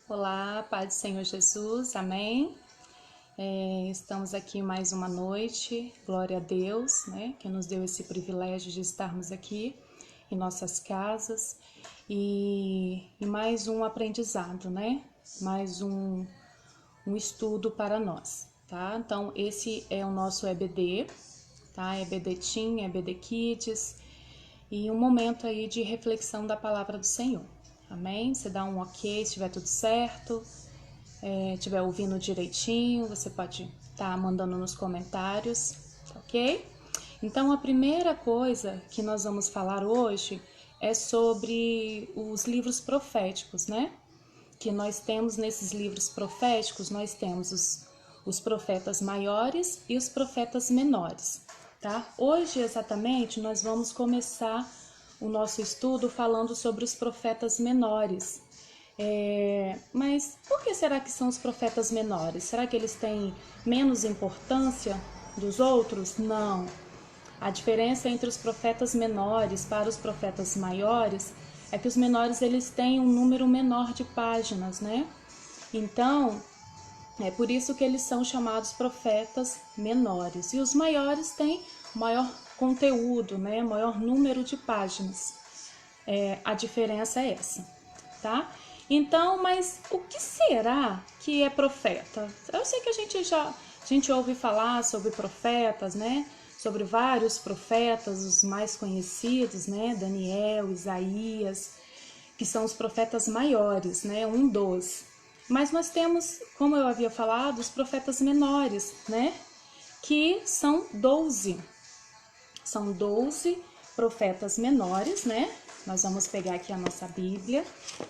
Olá, paz do Senhor Jesus, amém? Estamos aqui mais uma noite, glória a Deus, né? Que nos deu esse privilégio de estarmos aqui em nossas casas e mais um aprendizado, né? Mais um estudo para nós, tá? Então, esse é o nosso EBD, tá? EBD Teen, EBD Kids e um momento aí de reflexão da palavra do Senhor. Amém? Você dá um ok se estiver tudo certo, estiver ouvindo direitinho, você pode estar mandando nos comentários, ok? Então, a primeira coisa que nós vamos falar hoje é sobre os livros proféticos, né? Que nós temos nesses livros proféticos, nós temos os profetas maiores e os profetas menores, tá? Hoje, exatamente, nós vamos começar o nosso estudo falando sobre os profetas menores. Mas por que será que são os profetas menores? Será que eles têm menos importância dos outros? Não. A diferença entre os profetas menores para os profetas maiores é que os menores eles têm um número menor de páginas, né? Então, é por isso que eles são chamados profetas menores. E os maiores têm maior conteúdo, né? Maior número de páginas. A diferença é essa, tá? Então, mas o que será que é profeta? Eu sei que a gente ouve falar sobre profetas, né? Sobre vários profetas, os mais conhecidos, né? Daniel, Isaías, que são os profetas maiores, né? Um dos. Mas nós temos, como eu havia falado, os profetas menores, né? Que são 12. São 12 profetas menores, né? Nós vamos pegar aqui a nossa Bíblia. Deixa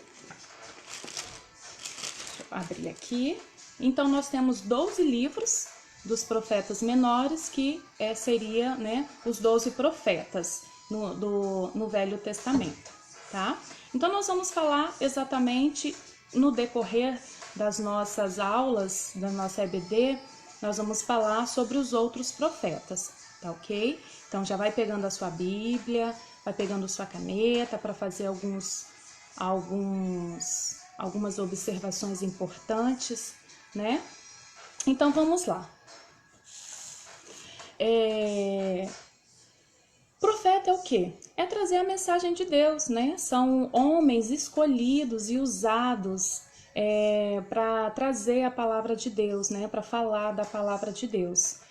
eu abrir aqui. Então, nós temos 12 livros dos profetas menores, que seria, né, os 12 profetas no Velho Testamento, tá? Então, nós vamos falar exatamente no decorrer das nossas aulas, da nossa EBD, nós vamos falar sobre os outros profetas, tá ok? Então, já vai pegando a sua Bíblia, vai pegando sua caneta para fazer algumas observações importantes, né? Então, vamos lá. Profeta é o quê? É trazer a mensagem de Deus, né? São homens escolhidos e usados para trazer a palavra de Deus, né? Para falar da palavra de Deus.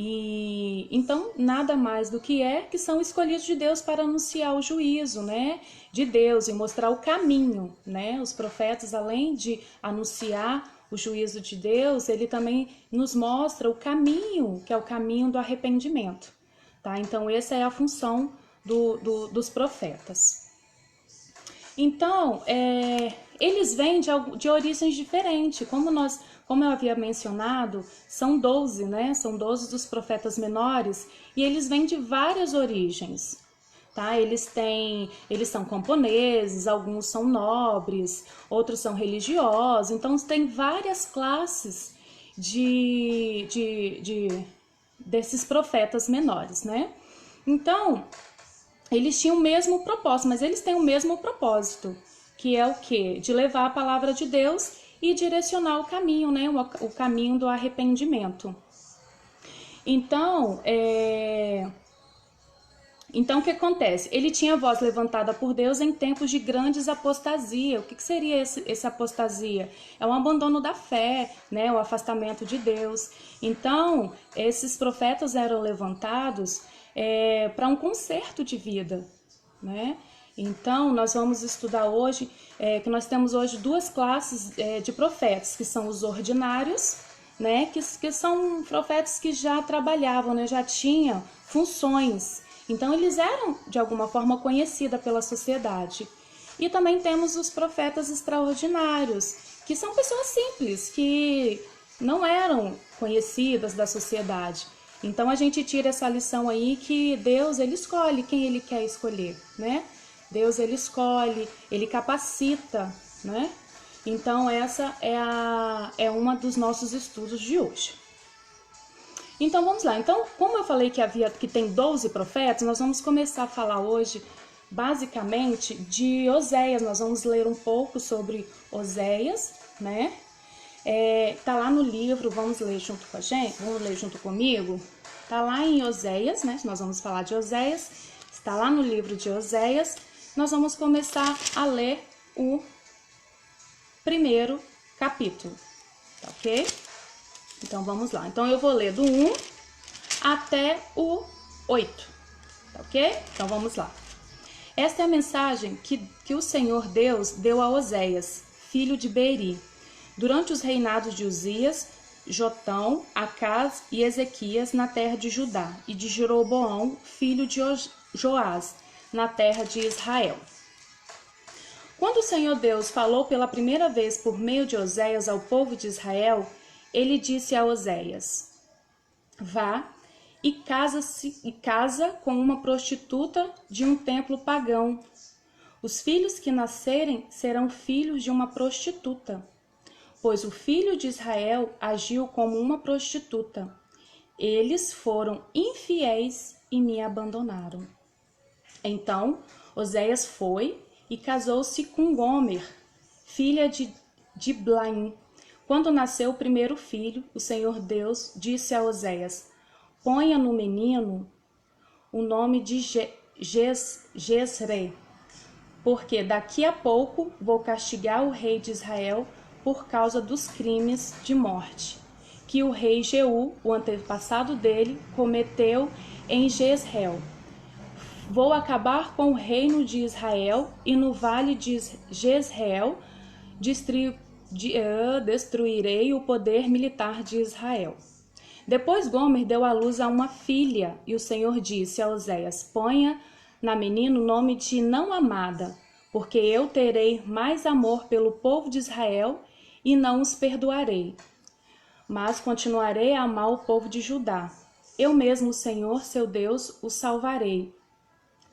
E então nada mais do que são escolhidos de Deus para anunciar o juízo, né, de Deus e mostrar o caminho, né? Os profetas, além de anunciar o juízo de Deus, ele também nos mostra o caminho, que é o caminho do arrependimento, tá? Então essa é a função dos profetas. Então, eles vêm de origens diferentes, como eu havia mencionado, são 12, né? São 12 dos profetas menores e eles vêm de várias origens, tá? Eles são camponeses, alguns são nobres, outros são religiosos, então tem várias classes desses profetas menores, né? Então, eles tinham o mesmo propósito, mas eles têm o mesmo propósito, que é o quê? De levar a palavra de Deus e direcionar o caminho, né? O caminho do arrependimento. Então, o que acontece? Ele tinha a voz levantada por Deus em tempos de grandes apostasia. O que seria esse apostasia? É o abandono da fé, né? O afastamento de Deus. Então, esses profetas eram levantados para um conserto de vida, né? Então, nós vamos estudar hoje, que nós temos hoje duas classes de profetas, que são os ordinários, né? Que são profetas que já trabalhavam, né? Já tinham funções. Então, eles eram, de alguma forma, conhecidos pela sociedade. E também temos os profetas extraordinários, que são pessoas simples, que não eram conhecidas da sociedade. Então, a gente tira essa lição aí que Deus, ele escolhe quem ele quer escolher, né? Deus, ele escolhe, ele capacita, né? Então, essa é uma dos nossos estudos de hoje. Então, vamos lá. Então, como eu falei que tem 12 profetas, nós vamos começar a falar hoje basicamente de Oséias. Nós vamos ler um pouco sobre Oséias, né? Tá lá no livro, vamos ler junto com a gente, vamos ler junto comigo. Tá lá em Oséias, né? Nós vamos falar de Oséias. Está lá no livro de Oséias. Nós vamos começar a ler o primeiro capítulo, tá ok? Então vamos lá. Então eu vou ler do 1 até o 8, tá ok? Então vamos lá. Esta é a mensagem que o Senhor Deus deu a Oséias, filho de Beeri, durante os reinados de Uzias, Jotão, Acaz e Ezequias na terra de Judá, e de Jeroboão, filho de Joás, na terra de Israel. Quando o Senhor Deus falou pela primeira vez por meio de Oséias ao povo de Israel, ele disse a Oséias: vá e casa com uma prostituta de um templo pagão. Os filhos que nascerem serão filhos de uma prostituta, pois o filho de Israel agiu como uma prostituta. Eles foram infiéis e me abandonaram. Então Oséias foi e casou-se com Gomer, filha de Diblaim. Quando nasceu o primeiro filho, o Senhor Deus disse a Oséias: ponha no menino o nome de Jezreel, porque daqui a pouco vou castigar o rei de Israel por causa dos crimes de morte que o rei Jeú, o antepassado dele, cometeu em Jezreel. Vou acabar com o reino de Israel e no vale de Jezreel destruirei o poder militar de Israel. Depois Gomer deu à luz a uma filha e o Senhor disse a Oséias: ponha na menina o nome de não amada, porque eu terei mais amor pelo povo de Israel e não os perdoarei, mas continuarei a amar o povo de Judá. Eu mesmo, o Senhor, seu Deus, o salvarei.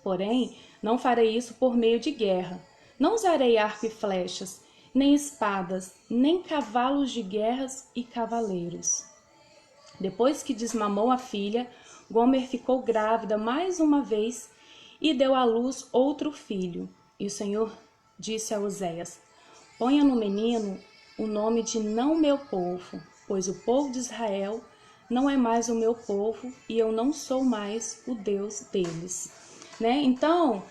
Porém, não farei isso por meio de guerra. Não usarei arco e flechas, nem espadas, nem cavalos de guerras e cavaleiros. Depois que desmamou a filha, Gomer ficou grávida mais uma vez e deu à luz outro filho. E o Senhor disse a Oséias: ponha no menino o nome de não meu povo, pois o povo de Israel não é mais o meu povo e eu não sou mais o Deus deles. Né? Então,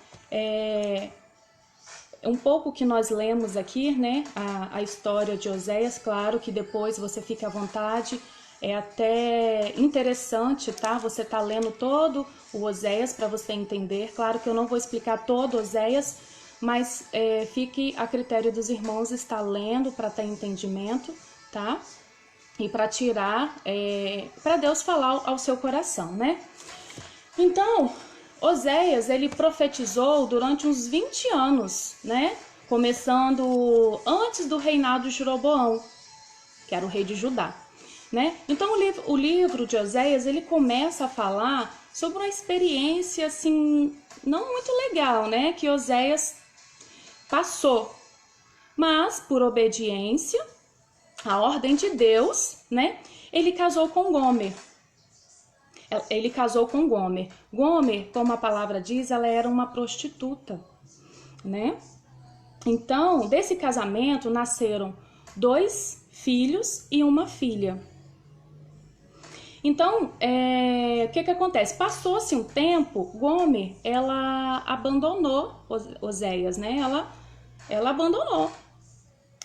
um pouco que nós lemos aqui, né? A história de Oséias. Claro que depois você fica à vontade, é até interessante, tá? Você tá lendo todo o Oséias para você entender. Claro que eu não vou explicar todo Oséias, mas fique a critério dos irmãos estar lendo para ter entendimento, tá? E para tirar, para Deus falar ao seu coração, né? Então, Oséias, ele profetizou durante uns 20 anos, né? Começando antes do reinado de Jeroboão, que era o rei de Judá, né? Então, o livro de Oséias, ele começa a falar sobre uma experiência, assim, não muito legal, né? Que Oséias passou, mas por obediência à ordem de Deus, né? Ele casou com Gomer. Gomer, como a palavra diz, ela era uma prostituta, né? Então, desse casamento nasceram 2 filhos e uma filha. Então, o que acontece? Passou-se um tempo, Gomer, ela abandonou Oséias, né? Ela abandonou.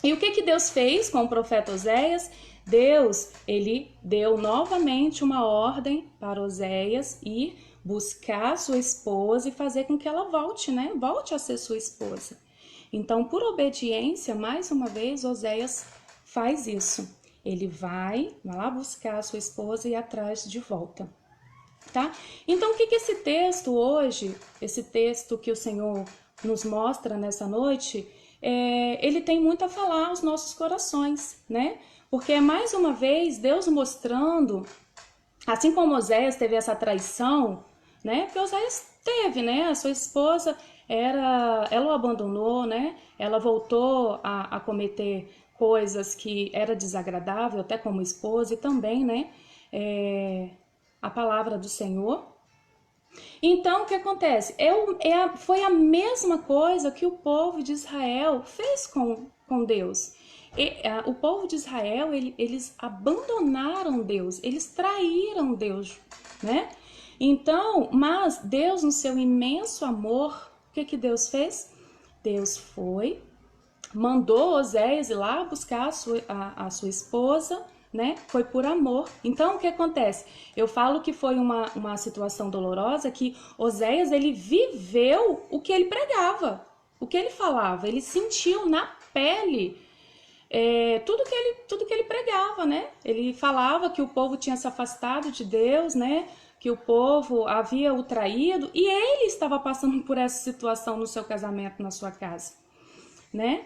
E o que Deus fez com o profeta Oséias? Deus, ele deu novamente uma ordem para Oséias ir buscar sua esposa e fazer com que ela volte, né? Volte a ser sua esposa. Então, por obediência, mais uma vez, Oséias faz isso. Ele vai lá buscar a sua esposa e ir atrás de volta, tá? Então, o que esse texto hoje, esse texto que o Senhor nos mostra nessa noite, ele tem muito a falar aos nossos corações, né? Porque é mais uma vez Deus mostrando, assim como Oséias teve essa traição, né? Porque Oséias teve, né? A sua esposa ela o abandonou, né? Ela voltou a cometer coisas que era desagradável até como esposa e também, né? A palavra do Senhor. Então, o que acontece? Foi a mesma coisa que o povo de Israel fez com Deus. O povo de Israel, eles abandonaram Deus, eles traíram Deus, né? Então, mas Deus, no seu imenso amor, o que Deus fez? Deus mandou Oséias ir lá buscar a sua esposa, né? Foi por amor. Então, o que acontece? Eu falo que foi uma situação dolorosa, que Oséias, ele viveu o que ele pregava, o que ele falava, ele sentiu na pele tudo que ele pregava, né? Ele falava que o povo tinha se afastado de Deus, né? Que o povo havia o traído, e ele estava passando por essa situação no seu casamento, na sua casa, né?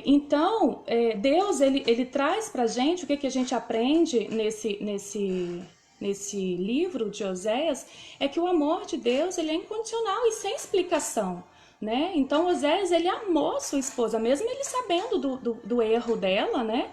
Então, Deus, ele traz pra gente o que a gente aprende nesse livro de Oséias, é que o amor de Deus, ele é incondicional e sem explicação, né? Então, Oséias, ele amou sua esposa, mesmo ele sabendo do erro dela, né?